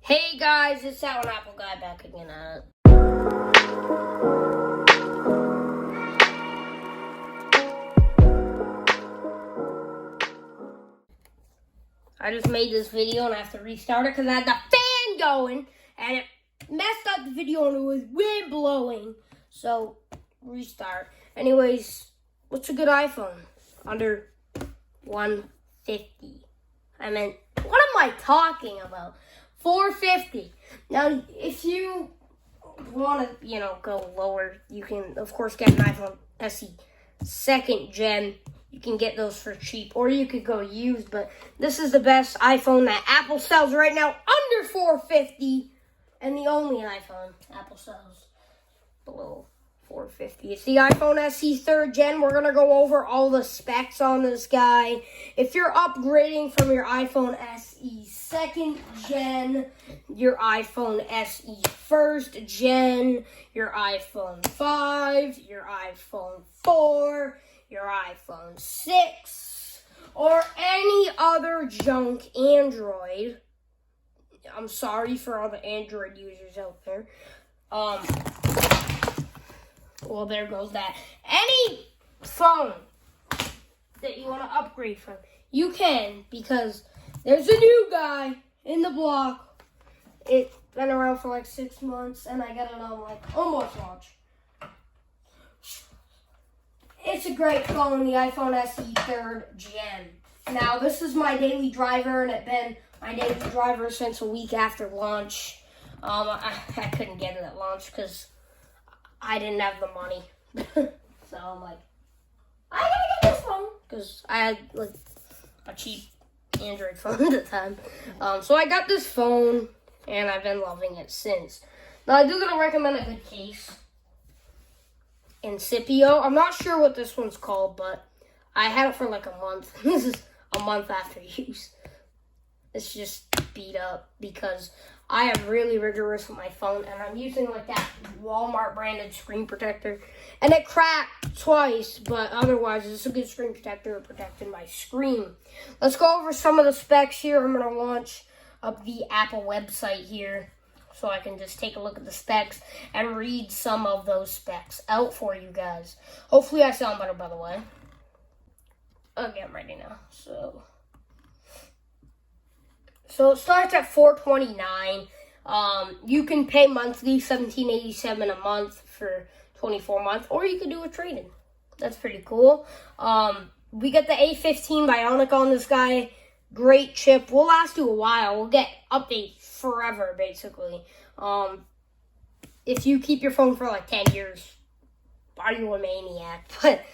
Hey guys, it's that one Apple guy back again. I just made this video and I have to restart it because I had the fan going and it messed up the video and it was wind blowing. So, restart. Anyways, what's a good iPhone? Under 150. I mean, what am I talking about? 450. Now, if you want to, go lower, you can, of course, get an iPhone SE 2nd gen. You can get those for cheap, or you could go used, but this is the best iPhone that Apple sells right now, under 450, and the only iPhone Apple sells below 450. It's the iPhone SE 3rd gen. We're going to go over all the specs on this guy. If you're upgrading from your iPhone SE 2nd gen, your iPhone SE 1st gen, your iPhone 5, your iPhone 4, your iPhone 6, or any other junk Android. I'm sorry for all the Android users out there. Well, there goes that. Any phone that you want to upgrade from, you can, because there's a new guy in the block. It's been around for like 6 months, and I got it on almost launch. It's a great phone, the iPhone SE 3rd gen. Now, this is my daily driver, and it's been my daily driver since a week after launch. I couldn't get it at launch because I didn't have the money. So I'm like, I gotta get this phone because I had a cheap Android phone at the time. So I got this phone and I've been loving it since. Now I do gotta recommend a good case. Incipio. I'm not sure what this one's called, but I had it for like a month. This is a month after use. It's just beat up because I am really rigorous with my phone, and I'm using like that Walmart branded screen protector, and it cracked twice, but otherwise it's a good screen protector. It protected my screen. Let's go over some of the specs here. I'm going to launch up the Apple website here so I can just take a look at the specs and read some of those specs out for you guys. Hopefully I sound better, by the way. Okay, I'm ready now. So it starts at $429. You can pay monthly, $17.87 a month for 24 months, or you could do a trade-in. That's pretty cool. We get the A15 Bionic on this guy. Great chip. Will last you a while. We'll get updates forever, basically. If you keep your phone for like 10 years, are you a maniac? But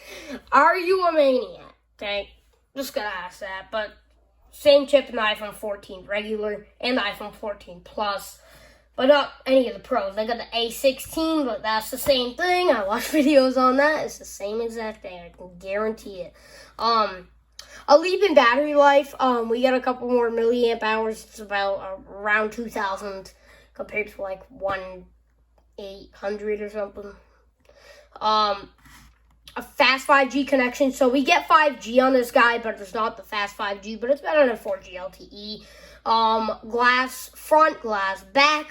are you a maniac? Okay, just gonna ask that. But same chip in the iPhone 14 regular and the iPhone 14 Plus, but not any of the Pros. I got the A16, but that's the same thing. I watch videos on that. It's the same exact thing. I can guarantee it. A leap in battery life. We got a couple more milliamp hours. It's about around 2,000 compared to like 1,800 or something. A fast 5G connection. So we get 5G on this guy, but it's not the fast 5G, but it's better than 4G LTE. Glass, front glass, back,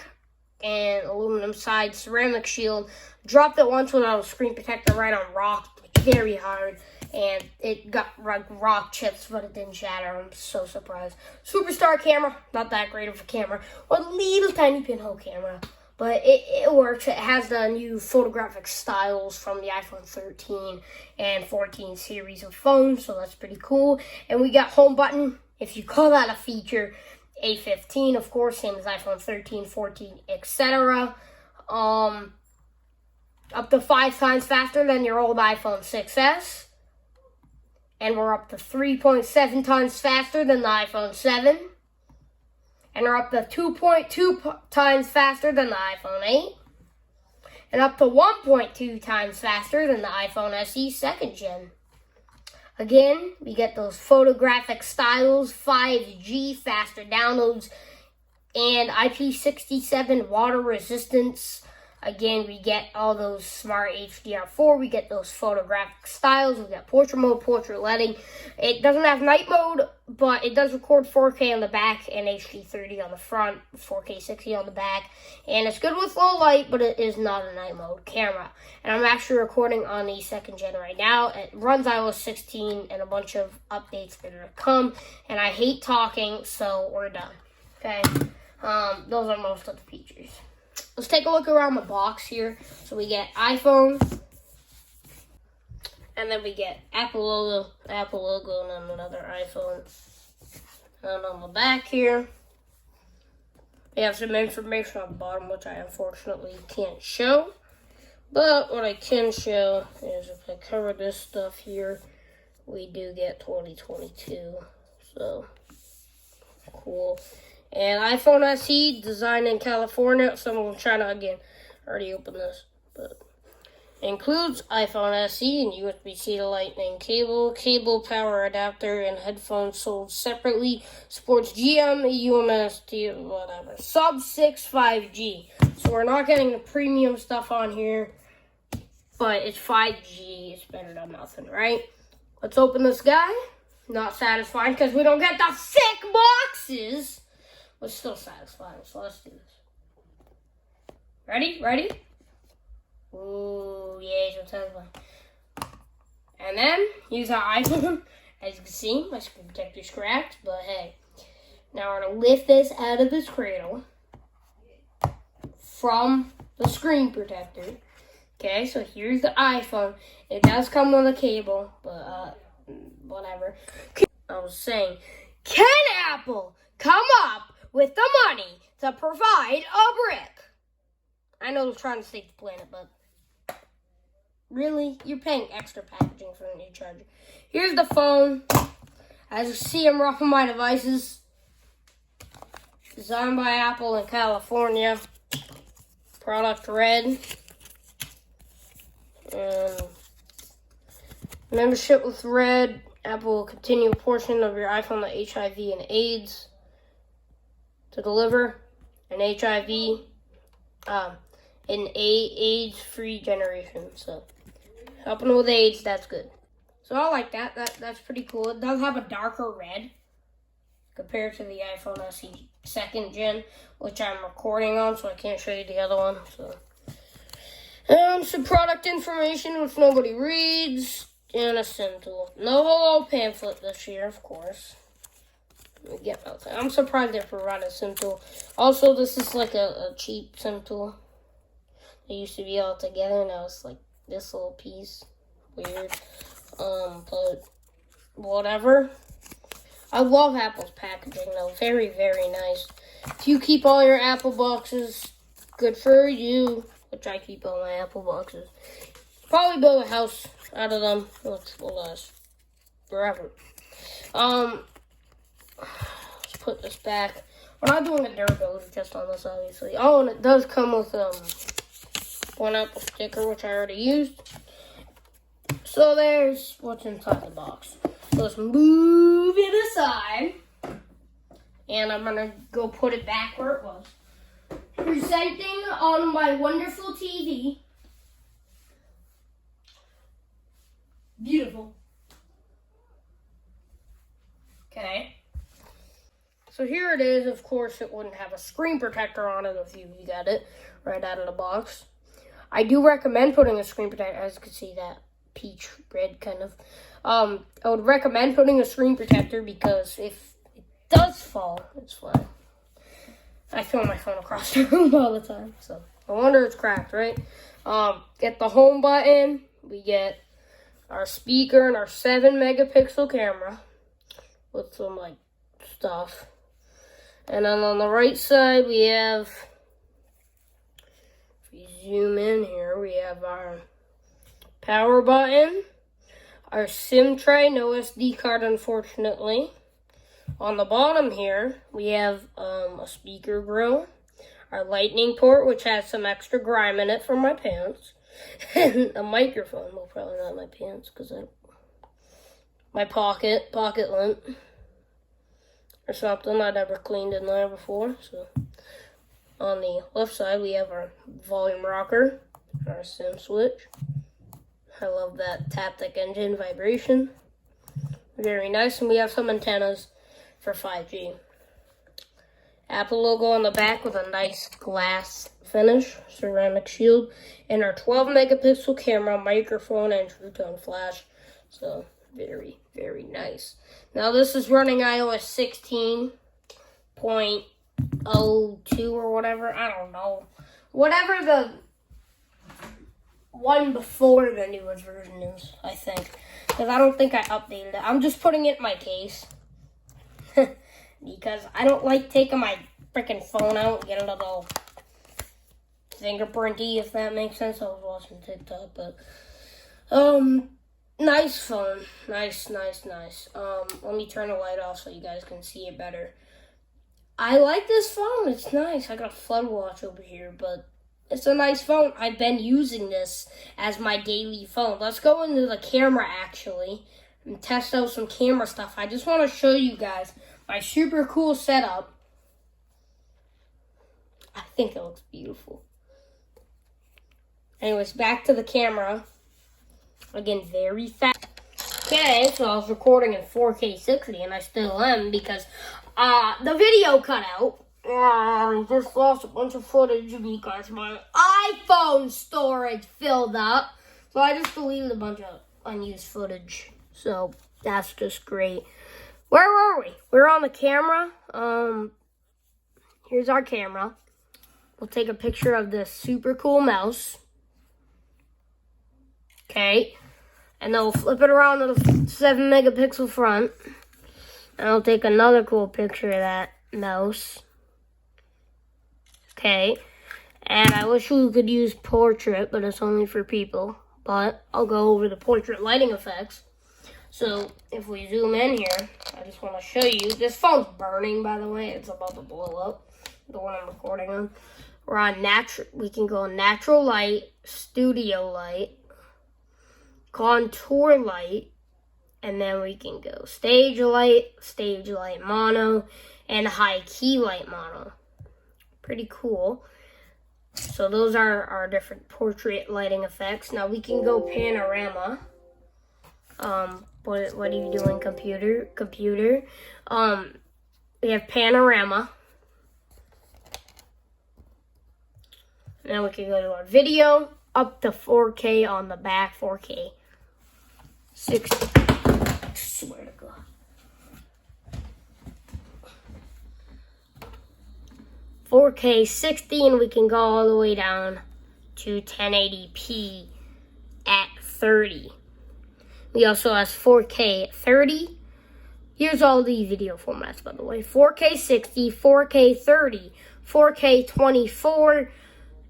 and aluminum side, ceramic shield. Dropped it once without a screen protector right on rock, very hard, and it got rock chips, but it didn't shatter. I'm so surprised. Superstar camera, not that great of a camera. One little tiny pinhole camera. But it works. It has the new photographic styles from the iPhone 13 and 14 series of phones, so that's pretty cool. And we got home button, if you call that a feature. A15, of course, same as iPhone 13, 14, etc. Up to 5 times faster than your old iPhone 6S. And we're up to 3.7 times faster than the iPhone 7. And are up to 2.2 times faster than the iPhone 8. And up to 1.2 times faster than the iPhone SE 2nd gen. Again, we get those photographic styles, 5G, faster downloads, and IP67 water resistance. Again, we get all those smart HDR4. We get those photographic styles. We got portrait mode, portrait lighting. It doesn't have night mode, but it does record 4K on the back and HD 30 on the front, 4K 60 on the back. And it's good with low light, but it is not a night mode camera. And I'm actually recording on the 2nd gen right now. It runs iOS 16 and a bunch of updates that are to come. And I hate talking, so we're done. Okay? Those are most of the features. Let's take a look around the box here. So we get iPhone, and then we get Apple logo, and then another iPhone. And on the back here, we have some information on the bottom, which I unfortunately can't show. But what I can show is if I cover this stuff here, we do get 2022. So, cool. And iPhone SE, designed in California. Someone trying to, again, already opened this. But includes iPhone SE and USB-C to Lightning cable power adapter, and headphones sold separately. Supports GM, UMS, whatever. Sub-6 5G. So we're not getting the premium stuff on here, but it's 5G. It's better than nothing, right? Let's open this guy. Not satisfying because we don't get the thick boxes. But still satisfying, so let's do this. Ready? Ooh, yay, so satisfying. And then, use our iPhone. As you can see, my screen protector's cracked, but hey. Now we're going to lift this out of this cradle from the screen protector. Okay, so here's the iPhone. It does come with a cable, but whatever. I was saying, can Apple come up with the money to provide a brick? I know they're trying to save the planet, but really? You're paying extra packaging for a new charger. Here's the phone. As you see, I'm roughing my devices. Designed by Apple in California. Product red. And membership with red. Apple will continue a portion of your iPhone to HIV and AIDS to deliver an HIV, AIDS-free generation. So, helping with AIDS, that's good. So I like that. That's pretty cool. It does have a darker red compared to the iPhone SE 2nd gen, which I'm recording on, so I can't show you the other one. So, some product information which nobody reads, and a SIM tool. No hello pamphlet this year, of course. I'm surprised they provided a SIM tool. Also, this is like a cheap SIM tool. They used to be all together, now it's like this little piece. Weird. But whatever. I love Apple's packaging though. Very, very nice. If you keep all your Apple boxes, good for you. Which I keep all my Apple boxes. Probably build a house out of them. Which will last forever. Let's put this back. We're not doing a durability test on this, obviously. Oh, and it does come with one Apple sticker, which I already used. So there's what's inside the box. So let's move it aside. And I'm going to go put it back where it was. Presenting on my wonderful TV. Beautiful. Okay. So here it is. Of course, it wouldn't have a screen protector on it if you got it right out of the box. I do recommend putting a screen protector. As you can see, that peach red kind of. I would recommend putting a screen protector because if it does fall, it's fine. I throw my phone across the room all the time, so no wonder it's cracked, right? Get the home button. We get our speaker and our 7-megapixel camera with some like stuff. And then on the right side, we have, if we zoom in here, we have our power button, our SIM tray, no SD card, unfortunately. On the bottom here, we have a speaker grill, our lightning port, which has some extra grime in it from my pants, and a microphone. Well, probably not my pants, because my pocket lint, or something I never cleaned in there before. So, On the left side, we have our volume rocker, our sim switch. I love that Taptic engine vibration. Very nice. And we have some antennas for 5G. Apple logo on the back with a nice glass finish, ceramic shield, and our 12 megapixel camera, microphone, and True Tone flash. So very, very nice. Now this is running iOS 16.02 or whatever. I don't know. Whatever the one before the newest version is, I think. Because I don't think I updated it. I'm just putting it in my case. Because I don't like taking my freaking phone out and get a little fingerprinty, if that makes sense. I was watching TikTok, but nice phone. Nice. Let me turn the light off so you guys can see it better. I like this phone. It's nice. I got a flood watch over here, but it's a nice phone. I've been using this as my daily phone. Let's go into the camera, actually, and test out some camera stuff. I just want to show you guys my super cool setup. I think it looks beautiful. Anyways, back to the camera. Again, very fast. Okay, so I was recording in 4K 60, and I still am because the video cut out. I just lost a bunch of footage because my iPhone storage filled up. So I just deleted a bunch of unused footage. So that's just great. Where were we? We're on the camera. Here's our camera. We'll take a picture of this super cool mouse. Okay. And then we'll flip it around to the 7 megapixel front. And I'll take another cool picture of that mouse. Okay. And I wish we could use portrait, but it's only for people. But I'll go over the portrait lighting effects. So if we zoom in here, I just want to show you. This phone's burning, by the way. It's about to blow up. The one I'm recording on. We're on natural. We can go natural light, studio light, contour light, and then we can go stage light mono, and high key light mono. Pretty cool. So those are our different portrait lighting effects. Now we can go panorama. What are you doing, computer? We have panorama. Now we can go to our video, up to 4K on the back, 4K 60. I swear to God. 4K 60, and we can go all the way down to 1080p at 30. We also have 4K 30. Here's all the video formats, by the way. 4K 60, 4K 30, 4K 24,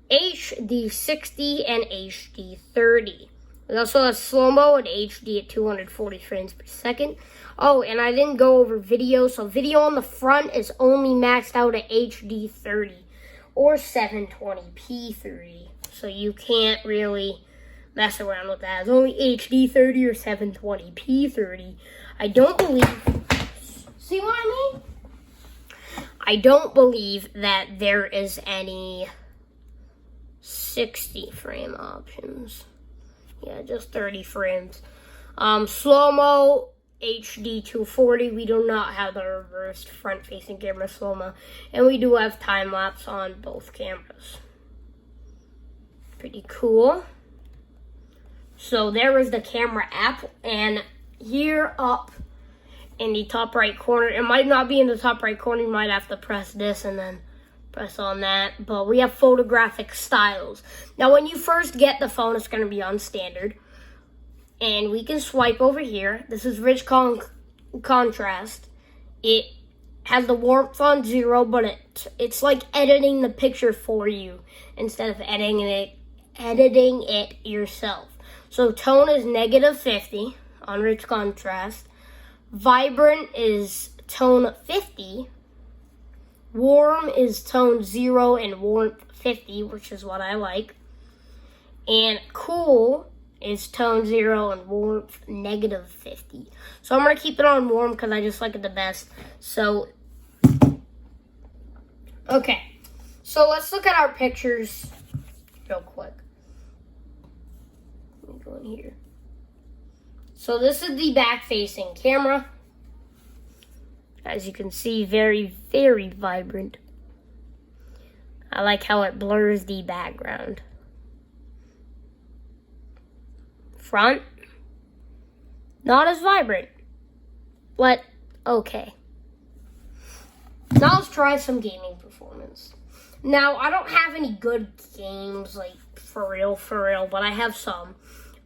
HD 60, and HD 30. We also have slow-mo and HD at 240 frames per second. Oh, and I didn't go over video. So video on the front is only maxed out at HD 30 or 720p 30. So you can't really mess around with that. It's only HD 30 or 720p 30. I don't believe... See what I mean? I don't believe that there is any 60 frame options. Yeah, just 30 frames. Slow-mo, HD 240. We do not have the reversed front-facing camera slow-mo. And we do have time-lapse on both cameras. Pretty cool. So there is the camera app. And here up in the top right corner, it might not be in the top right corner. You might have to press this and then press on that. But we have photographic styles. Now, when you first get the phone, it's going to be on standard. And we can swipe over here. This is rich contrast. It has the warmth on 0, but it's like editing the picture for you instead of editing it yourself. So tone is -50 on rich contrast. Vibrant is tone 50. Warm is tone 0 and warmth 50, which is what I like. And cool is tone 0 and warmth -50. So I'm going to keep it on warm because I just like it the best. So, okay. So let's look at our pictures real quick. Let me go in here. So this is the back-facing camera. As you can see, very, very vibrant. I like how it blurs the background. Front, not as vibrant, but okay. Now let's try some gaming performance. Now, I don't have any good games, like, for real, but I have some.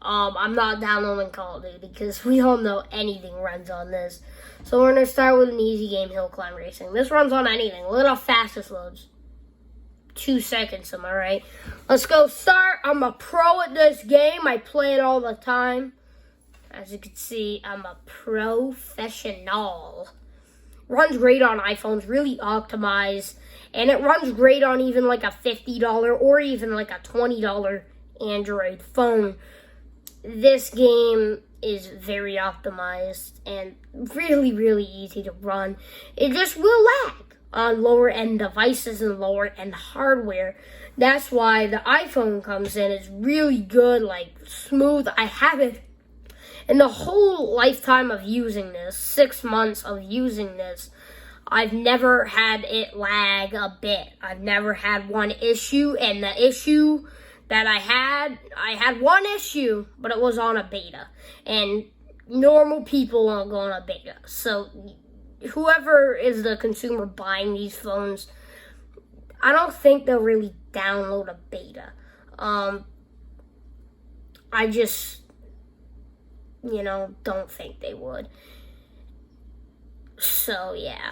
I'm not downloading Call of Duty because we all know anything runs on this. So we're going to start with an easy game, Hill Climb Racing. This runs on anything. Look at how fast this loads. 2 seconds, am I right? Let's go start. I'm a pro at this game. I play it all the time. As you can see, I'm a professional. Runs great on iPhones, really optimized. And it runs great on even like a $50 or even like a $20 Android phone. This game is very optimized and really, really easy to run. It just will lag on lower end devices and lower end hardware. That's why the iPhone comes in. It's really good, like smooth. I have it in the whole lifetime of using this, 6 months of using this. I've never had it lag a bit. I've never had one issue, and the issue that I had one issue, but it was on a beta. And normal people won't go on a beta. So whoever is the consumer buying these phones, I don't think they'll really download a beta. I just, don't think they would. So, yeah.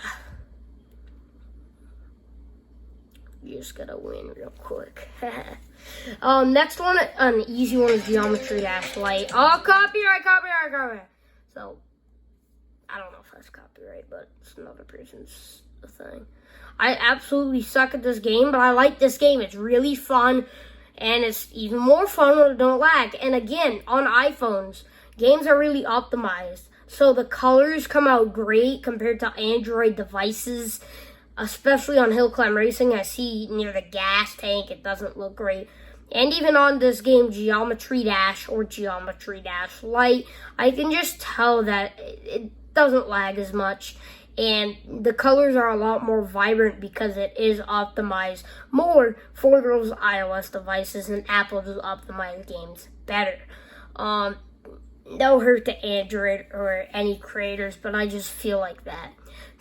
You just gotta win real quick. Next one, an easy one is Geometry Dash Lite. Oh, copyright. So, I don't know if that's copyright, but it's another person's thing. I absolutely suck at this game, but I like this game. It's really fun, and it's even more fun when it don't lag. And again, on iPhones, games are really optimized. So the colors come out great compared to Android devices, especially on Hill Climb Racing. I see near the gas tank, it doesn't look great. And even on this game, Geometry Dash or Geometry Dash Lite, I can just tell that it doesn't lag as much. And the colors are a lot more vibrant because it is optimized more for those iOS devices, and Apple does optimize games better. No hurt to Android or any creators, but I just feel like that.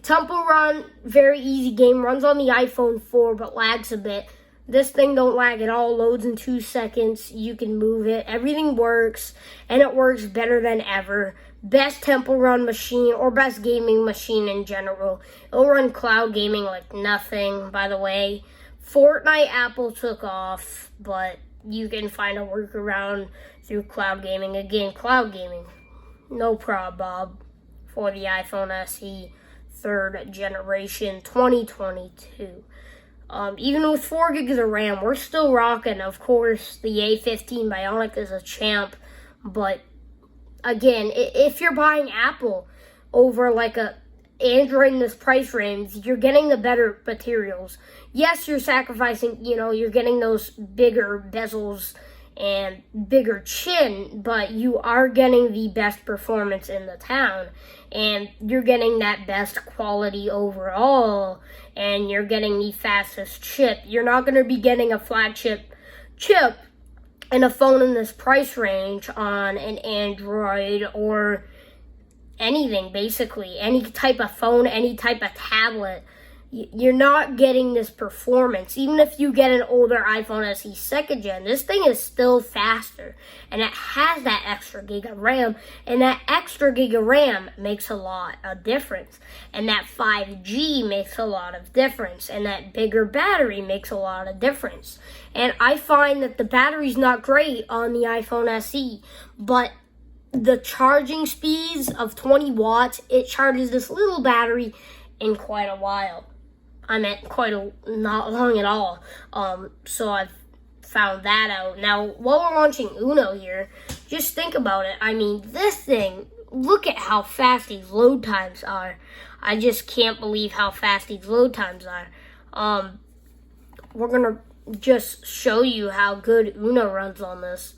Temple Run, very easy game. Runs on the iPhone 4, but lags a bit. This thing don't lag at all. Loads in 2 seconds. You can move it. Everything works, and it works better than ever. Best Temple Run machine, or best gaming machine in general. It'll run cloud gaming like nothing, by the way. Fortnite, Apple took off, but you can find a workaround through cloud gaming. Again, cloud gaming, no problem, Bob, for the iPhone SE 3rd generation 2022. Even with 4 gigs of RAM, we're still rocking. Of course, the A15 Bionic is a champ, but again, if you're buying Apple over like a Android in this price range, you're getting the better materials. Yes, you're sacrificing, you're getting those bigger bezels and bigger chin, but you are getting the best performance in the town, and you're getting that best quality overall, and you're getting the fastest chip. You're not going to be getting a flagship chip and a phone in this price range on an Android or anything, basically. Any type of phone, any type of tablet. You're not getting this performance. Even if you get an older iPhone SE 2nd gen, this thing is still faster. And it has that extra gig of RAM. And that extra gig of RAM makes a lot of difference. And that 5G makes a lot of difference. And that bigger battery makes a lot of difference. And I find that the battery's not great on the iPhone SE. But the charging speeds of 20 watts, it charges this little battery in quite a while. I meant not long at all. So I've found that out. Now, while we're launching Uno here, just think about it. I mean, this thing, look at how fast these load times are. I just can't believe how fast these load times are. we're going to just show you how good Uno runs on this.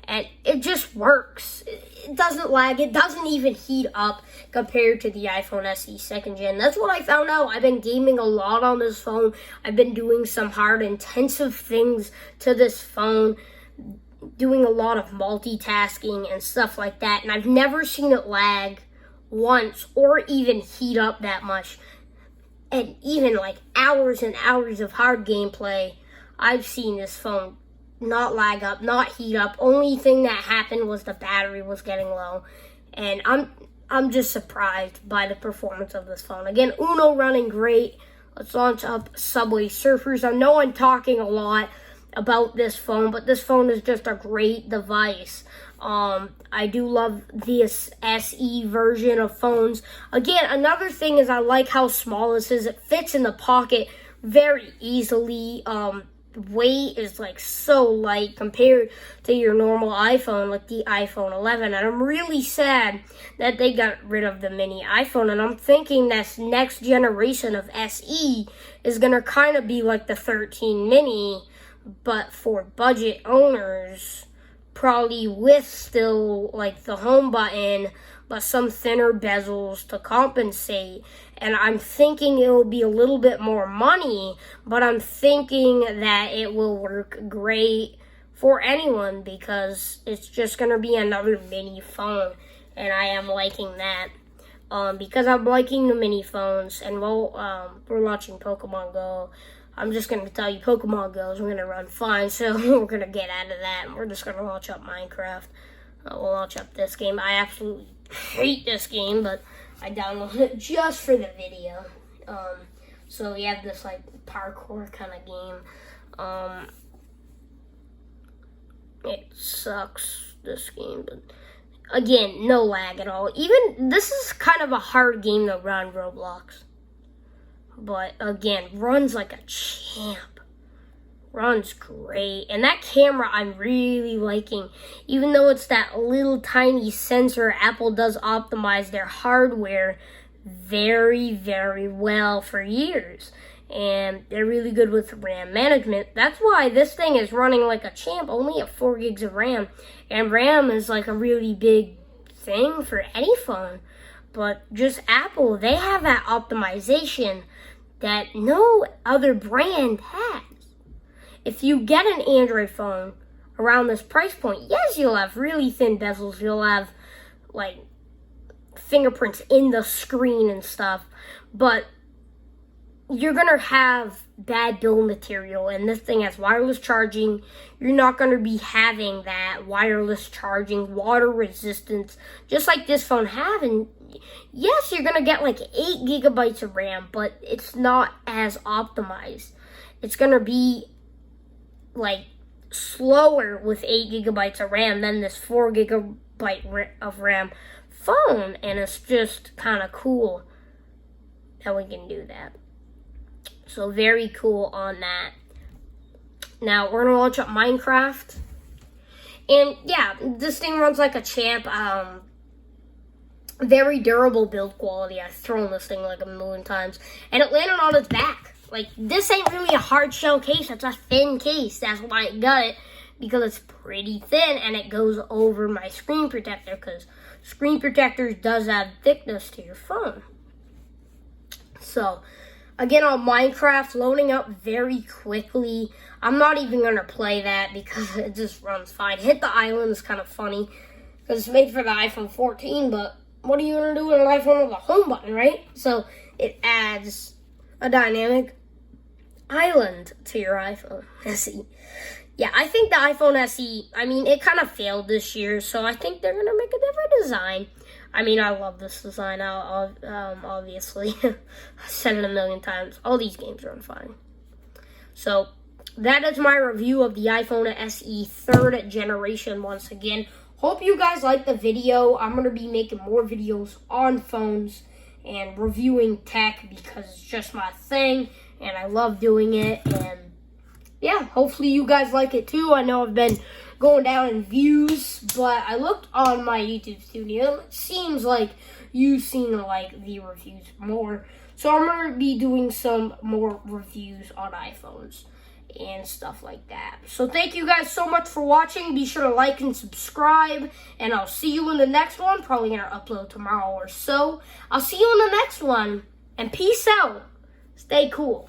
And it just works. It doesn't lag. It doesn't even heat up compared to the iPhone SE 2nd gen. That's what I found out. I've been gaming a lot on this phone. I've been doing some hard, intensive things to this phone, doing a lot of multitasking and stuff like that. And I've never seen it lag once or even heat up that much. And even like hours and hours of hard gameplay, I've seen this phone not lag up, not heat up. Only thing that happened was the battery was getting low. And I'm just surprised by the performance of this phone. Again, Uno running great. Let's launch up Subway Surfers. I know I'm talking a lot about this phone, but this phone is just a great device. I do love this SE version of phones. Again, another thing is I like how small this is. It fits in the pocket very easily. Weight is like so light compared to your normal iPhone, like the iPhone 11. And I'm really sad that they got rid of the mini iPhone. And I'm thinking this next generation of SE is going to kind of be like the 13 mini, but for budget owners, probably with still like the home button, but some thinner bezels to compensate. And I'm thinking it will be a little bit more money, but I'm thinking that it will work great for anyone because it's just going to be another mini phone. And I am liking that because I'm liking the mini phones. And we're launching Pokemon Go. I'm just going to tell you, Pokemon Go is going to run fine, so we're going to get out of that. And we're just going to launch up Minecraft. We'll launch up this game. I absolutely hate this game, but I downloaded it just for the video. So we have this like parkour kind of game. It sucks, this game, but again, no lag at all. Even this is kind of a hard game to run, Roblox. But again, runs like a champ. Runs great. And that camera I'm really liking. Even though it's that little tiny sensor, Apple does optimize their hardware very, very well for years. And they're really good with RAM management. That's why this thing is running like a champ, only at 4 gigs of RAM. And RAM is like a really big thing for any phone. But just Apple, they have that optimization that no other brand has. If you get an Android phone around this price point, yes, you'll have really thin bezels. You'll have, like, fingerprints in the screen and stuff. But you're going to have bad build material. And this thing has wireless charging. You're not going to be having that wireless charging, water resistance, just like this phone has. And yes, you're going to get, like, 8 gigabytes of RAM, but it's not as optimized. It's going to be like slower with 8 gigabytes of RAM than this 4 gigabyte of RAM phone, and it's just kind of cool that we can do that. So very cool on that. Now we're gonna launch up Minecraft, and yeah, this thing runs like a champ. Very durable build quality. I've thrown this thing like a million times, and it landed on its back. Like, this ain't really a hard shell case. It's a thin case. That's why I got it, because it's pretty thin, and it goes over my screen protector, because screen protectors does add thickness to your phone. So, again, on Minecraft, loading up very quickly. I'm not even going to play that, because it just runs fine. Hit the island is kind of funny, because it's made for the iPhone 14, but what are you going to do with an iPhone with a home button, right? So, it adds a dynamic island to your iPhone SE. Yeah, I think the iPhone SE, I mean, it kind of failed this year, so I think they're going to make a different design. I mean, I love this design, obviously. I've said it a million times. All these games run fine. So, that is my review of the iPhone SE 3rd generation once again. Hope you guys liked the video. I'm going to be making more videos on phones and reviewing tech because it's just my thing. And I love doing it, and yeah, hopefully you guys like it too. I know I've been going down in views, but I looked on my YouTube studio. It seems like you seem to like the reviews more. So I'm going to be doing some more reviews on iPhones. and stuff like that. So thank you guys so much for watching. Be sure to like and subscribe, and I'll see you in the next one. Probably gonna upload tomorrow or so. I'll see you in the next one, and peace out. Stay cool.